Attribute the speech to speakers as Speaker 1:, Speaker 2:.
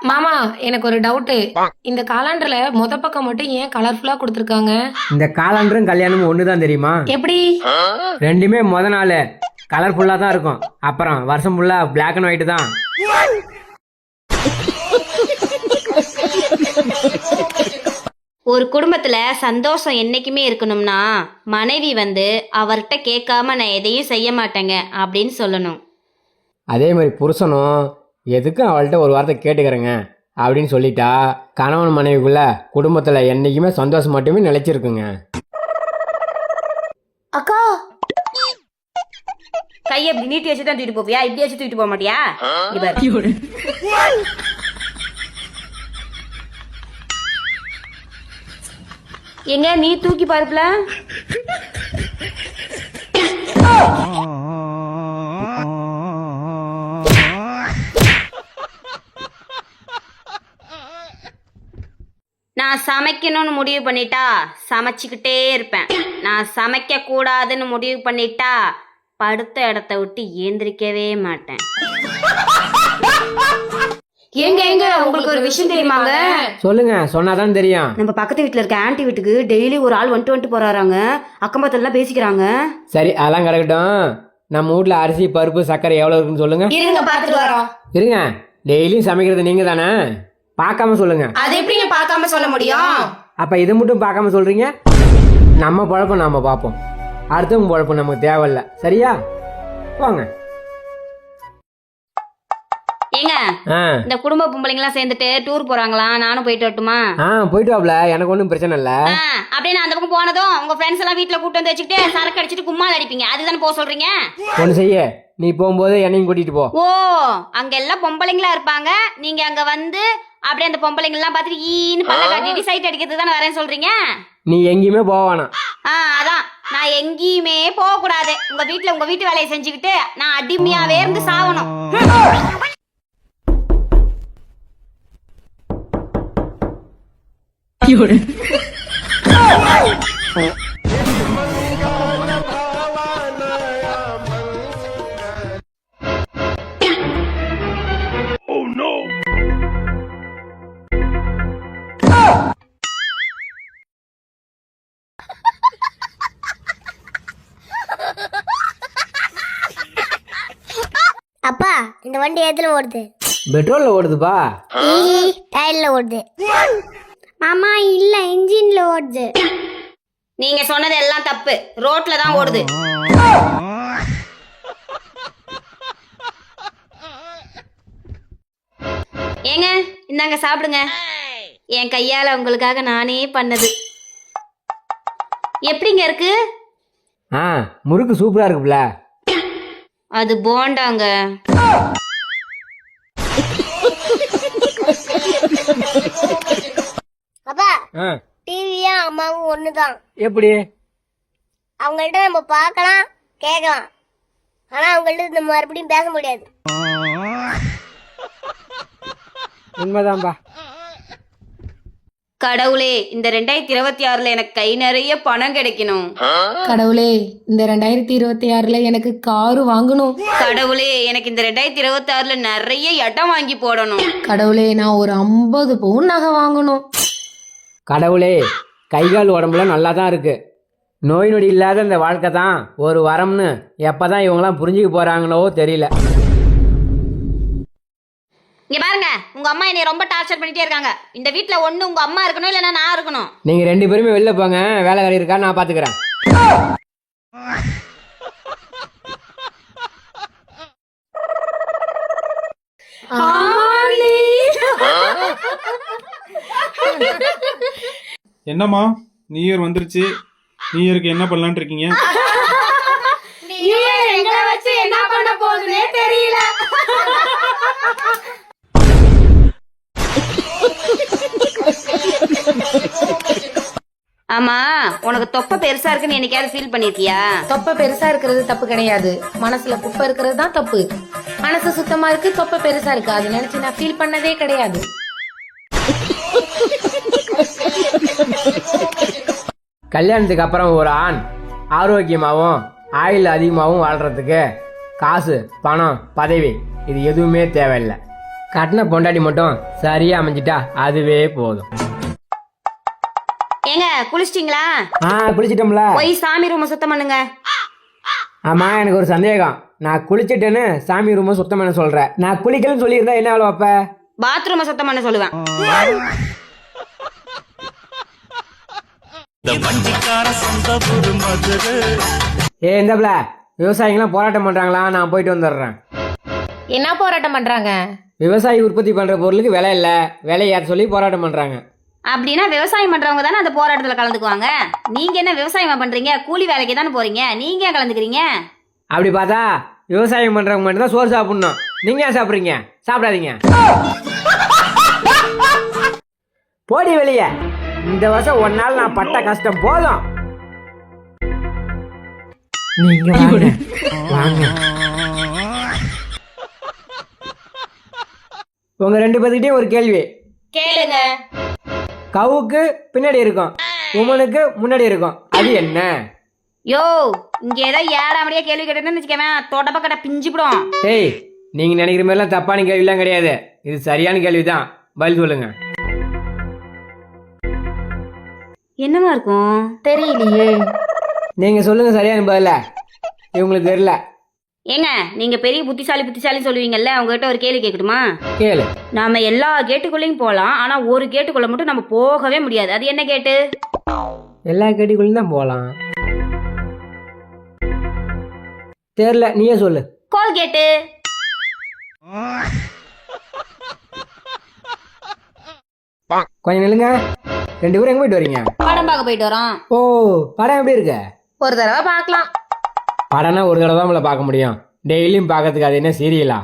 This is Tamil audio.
Speaker 1: மாமா எனக்கு ஒரு டவுட்டு. இந்த காலண்டர்ல பக்கம் மட்டும் ஏன் கலர்ஃபுல்லா கொடுத்துருக்காங்க?
Speaker 2: இந்த காலண்டரும் கல்யாணமும் ஒண்ணுதான் தெரியுமா?
Speaker 1: எப்படி?
Speaker 2: ரெண்டுமே நாள் கலர்ஃபுல்லா தான் இருக்கும், அப்புறம் வருஷம் ஃபுல்லா பிளாக் அண்ட் ஒயிட் தான்.
Speaker 3: ஒரு குடும்பத்துல சந்தோஷம் என்னைக்குமே இருக்கணும்னா மனைவி அவர்கிட்ட கேட்காம நான் எதையும் செய்ய மாட்டேங்க அப்படின்னு சொல்லணும்.
Speaker 2: அதே மாதிரி புருஷனும் எதுக்கும் அவள்கிட்ட ஒரு வார்த்தை கேட்டுக்கிறேங்க அப்படின்னு சொல்லிட்டா கணவன் மனைவிக்குள்ள குடும்பத்துல என்னைக்குமே சந்தோஷம் மட்டுமே நிலைச்சிருக்குங்க.
Speaker 1: அக்கா,
Speaker 3: கையை இப்படி நீட்டி வச்சு தான் தூக்கிட்டு போவியா? இப்படி வச்சு தூக்கிட்டு போக மாட்டியா? எங்க நீ தூக்கி பாருப்ல. நான் சமைக்கணும்னு முடிவு பண்ணிட்டா சமைச்சுக்கிட்டே இருப்பேன். நான் சமைக்க கூடாதுன்னு முடிவு பண்ணிட்டா படுத்த இடத்த விட்டு ஏந்திரிக்கவே மாட்டேன்.
Speaker 1: எங்க எங்க உங்களுக்கு ஒரு விஷயம் தெரியுமாங்க?
Speaker 2: சொல்லுங்க, சொன்னாதான் தெரியும்.
Speaker 3: நம்ம பக்கத்து வீட்டுல இருக்க ஆன்டி வீட்டுக்கு டெய்லி ஒரு ஆள் வந்துட்டு போறாங்க. அக்கம் பக்கத்துல எல்லாம் பேசிக்கிறாங்க.
Speaker 2: சரி, அதெல்லாம் கிடக்கட்டும். நம்ம வீட்ல அரிசி பருப்பு சர்க்கரை எவ்வளவு இருக்குன்னு சொல்லுங்க.
Speaker 1: இருங்க பாத்துட்டு வரோம்.
Speaker 2: இருங்க, டெய்லியும் சமைக்கிறது நீங்க தானே, பார்க்காம சொல்லுங்க.
Speaker 1: அது எப்படிங்க பார்க்காம சொல்ல முடியும்?
Speaker 2: அப்ப இதை மட்டும் பார்க்காம சொல்றீங்க? நம்ம பழப்பம் நாம பார்ப்போம், அடுத்தவங்க பழப்பம் நமக்கு தேவையில்ல. சரியா? போங்க.
Speaker 3: ஏங்க, இந்த குடும்ப பொம்பளைங்க எல்லாம் சேர்ந்துட்டு டூர் போறாங்களாம். நானும் போயிட்டு வரட்டுமா?
Speaker 2: போயிட்டு வாப்ல, எனக்கு ஒன்றும் பிரச்சனை இல்ல.
Speaker 3: அப்படியே நான் அந்த பக்கம் போனதும் உங்க ஃப்ரெண்ட்ஸ் எல்லாம் வீட்டுல கூட்டு வந்து வச்சுக்கிட்டு சரக்கு அடிச்சிட்டு கும்மால் அடிப்பீங்க. அதுதானே போக சொல்றீங்க?
Speaker 2: ஒண்ணு செய்ய, நீ போகும்போது என்னையும் கூட்டிட்டு போ.
Speaker 3: ஓ, அங்க எல்லாம் பொம்பளைங்களா இருப்பாங்க. நீங்க அங்க அப்படியே அந்த பொம்பளைங்க எல்லாம் பாத்துட்டு ஈன்னு பல்ல காட்டிட்டு சைட் அடிக்கிறது தானே வரேன்னு சொல்றீங்க?
Speaker 2: நீ எங்கேயுமே போவானா?
Speaker 3: அதான், நான் எங்கேயுமே போக கூடாது. உங்க வீட்டுல உங்க வீட்டு வேலையை செஞ்சுக்கிட்டு நான் அடிமையாவே இருந்து சாவணும்.
Speaker 4: அப்பா, இந்த வண்டி எதுல ஓடுது?
Speaker 2: பெட்ரோல்ல ஓடுதுப்பா.
Speaker 4: டயர்ல ஓடுது. மாமா, இல்ல இன்ஜின்ல ஓடுது.
Speaker 3: நீங்க சொன்னது எல்லாம் தப்பு. ரோட்ல தான் ஓடுது. ஏங்க, இந்தாங்க சாப்பிடுங்க. என் கையால உங்களுக்காக நானே பண்ணது. எப்படிங்க இருக்கு?
Speaker 2: முறுக்கு சூப்பரா இருக்குல்ல.
Speaker 3: அது போண்டாங்க.
Speaker 4: அப்பா, டிவியும் அம்மாவும் ஒண்ணுதான்.
Speaker 2: எப்படி?
Speaker 4: அவங்கள்ட்ட நம்ம பார்க்கலாம், கேட்கலாம். ஆனா அவங்கள்ட்ட நம்ம மறுபடியும் பேச முடியாது.
Speaker 2: உண்மைதான்பா.
Speaker 3: கடவுளே, இந்த 2026ல எனக்கு கை நிறைய பணம் கிடைக்கணும்.
Speaker 1: கடவுளே, இந்த 2026ல எனக்கு காரு வாங்கணும்.
Speaker 3: கடவுளே, எனக்கு இந்த 2026ல நிறைய இடம் வாங்கி போடணும்.
Speaker 1: கடவுளே, நான் ஒரு 50 பவுன் நகை வாங்கணும்.
Speaker 2: கடவுளே, கைகால் உடம்புல நல்லா தான் இருக்கு. நோய் நொடி இல்லாத இந்த வாழ்க்கை தான் ஒரு வரம்னு எப்பதான் இவங்கெல்லாம் புரிஞ்சுக்க போறாங்களோ தெரியல.
Speaker 3: இங்க பாருங்க, உங்க அம்மா என்னை ரொம்ப டார்ச்சர் பண்ணிட்டே இருக்காங்க. இந்த வீட்ல ஒண்ணு உங்க அம்மா இருக்கணும், இல்லைன்னா நான் இருக்கணும்.
Speaker 2: நீங்க 2 பேருமே வெளில போங்க, வேலைக்காரி இருக்கா, நான் பாத்துக்கிறேன்.
Speaker 5: என்னம்மா, நியூ இயர் வந்துருச்சு. நியூ இயருக்கு என்ன பண்ணலான்னு இருக்கீங்க?
Speaker 1: என்ன பண்ண போகுதுன்னே தெரியல.
Speaker 3: ஆமா, உனக்கு தொப்பை பெருசா இருக்குன்னு என்னைக்காவது ஃபீல் பண்ணிருக்கியா?
Speaker 1: தொப்பை பெருசா இருக்கிறது தப்பு கிடையாது, மனசுல குப்பை இருக்கிறது தான் தப்பு. மனசு சுத்தமா இருக்கு, தொப்பை பெருசா இருக்கு, அது நினைச்சு நான் ஃபீல் பண்ணதே கிடையாது.
Speaker 2: கல்யாணத்துக்கு அப்புறம் ஒரு ஆண் ஆரோக்கியமாகவும் ஆயுள் அதிகமாகவும் வாழ்றதுக்கு காசு, பணம், பதவி இது எதுவுமே தேவையில்லை. கட்டின பொண்டாட்டி மட்டும் சரியா அமைஞ்சிட்டா அதுவே போதும்.
Speaker 3: ஏங்க குளிச்சிட்டிங்களா?
Speaker 2: குளிச்சிட்டோம்ல.
Speaker 3: போய் சாமி ரூமை சுத்தம் பண்ணுங்க.
Speaker 2: ஆமா, எனக்கு ஒரு சந்தேகம். நான் குளிச்சிட்டேன்னு சாமி ரூமை சுத்தம் பண்ண சொல்றேன். நான் குளிக்கலன்னு சொல்லியிருந்தா என்ன ஆளு அப்ப?
Speaker 3: பாத்ரூமை சுத்தம் பண்ண சொல்லுவேன்.
Speaker 2: இந்தப்ல விவசாயிங்களாம் போராட்டம் பண்றாங்களா? நான் போயிட்டு வந்துடுறேன்.
Speaker 1: என்ன போராட்டம் பண்றாங்க?
Speaker 2: விவசாயி உற்பத்தி பண்ற பொருளுக்கு விலை இல்ல, விலை ஏற்ற சொல்லி போராட்டம் பண்றாங்க.
Speaker 3: அப்படின்னா விவசாயம் பண்றவங்க தானே அந்த போராட்டத்துல கலந்துக்குவாங்க. நீங்க என்ன விவசாயம் பண்றீங்க? கூலி வேலைக்கு தானே போறீங்க. நீங்க ஏன் கலந்துக்கிறீங்க?
Speaker 2: அப்படி பார்த்தா விவசாயம் பண்றவங்க மட்டும் தான் சோறு சாப்பிடணும். நீங்க ஏன் சாப்பிடுறீங்க? சாப்பிடாதீங்க. போடி வெளிய. இந்த வருஷம் ஒரு நாள் நான் பட்ட கஷ்டம் போதும். நீங்க வாங்க. வாங்க. உங்க 2 பேர்கிட்டயும் ஒரு கேள்வி
Speaker 3: கேளுங்க.
Speaker 2: கவுக்கு பின்னாடி இருக்கும், உமனுக்கு முன்னாடி இருக்கும், அது என்ன?
Speaker 3: யோ, இங்க ஏதோ ஏடாமடியா கேள்வி கேட்டேன்னு வச்சுக்கவேன், தோட்டப்பா கடை பிஞ்சுப்படும்.
Speaker 2: ஏய், நீங்க நினைக்கிற மாதிரிலாம் தப்பான கேள்விலாம் கிடையாது. இது சரியான கேள்விதான். பதில் சொல்லுங்க.
Speaker 3: என்னவா இருக்கும்?
Speaker 1: தெரியலையே.
Speaker 2: நீங்க சொல்லுங்க சரியான பதில. இவங்களுக்கு தெரியல.
Speaker 3: ஏங்க, நீங்க பெரிய புத்திசாலி சொல்லுவீங்கல்ல, உங்ககிட்ட ஒரு கேள்வி கேட்கட்டுமா?
Speaker 2: கேளு.
Speaker 3: நாம எல்லா கேட்டுக்குள்ளேயும் போலாம், ஆனா ஒரு கேட்டுக்குள்ள மட்டும் நம்ம போகவே முடியாது. அது என்ன கேட்டு?
Speaker 2: எல்லா கேட்டுக்குள்ளேயும் தான் போகலாம். தெரியல, நீயே சொல்லு.
Speaker 3: கோல் கேட்டு.
Speaker 2: கொஞ்சம் நில்லுங்க. 2 பேரும் எங்க போயிட்டு வரீங்க?
Speaker 3: படம் பார்க்க போயிட்டு வரோம்.
Speaker 2: ஓ, படம் எப்படி இருக்கு?
Speaker 1: ஒரு தடவை பார்க்கலாம்.
Speaker 2: படம்னா ஒரு தடவை தான் நம்மள பார்க்க முடியும். டெய்லியும் பார்க்கறதுக்கு அது என்ன சீரியலா?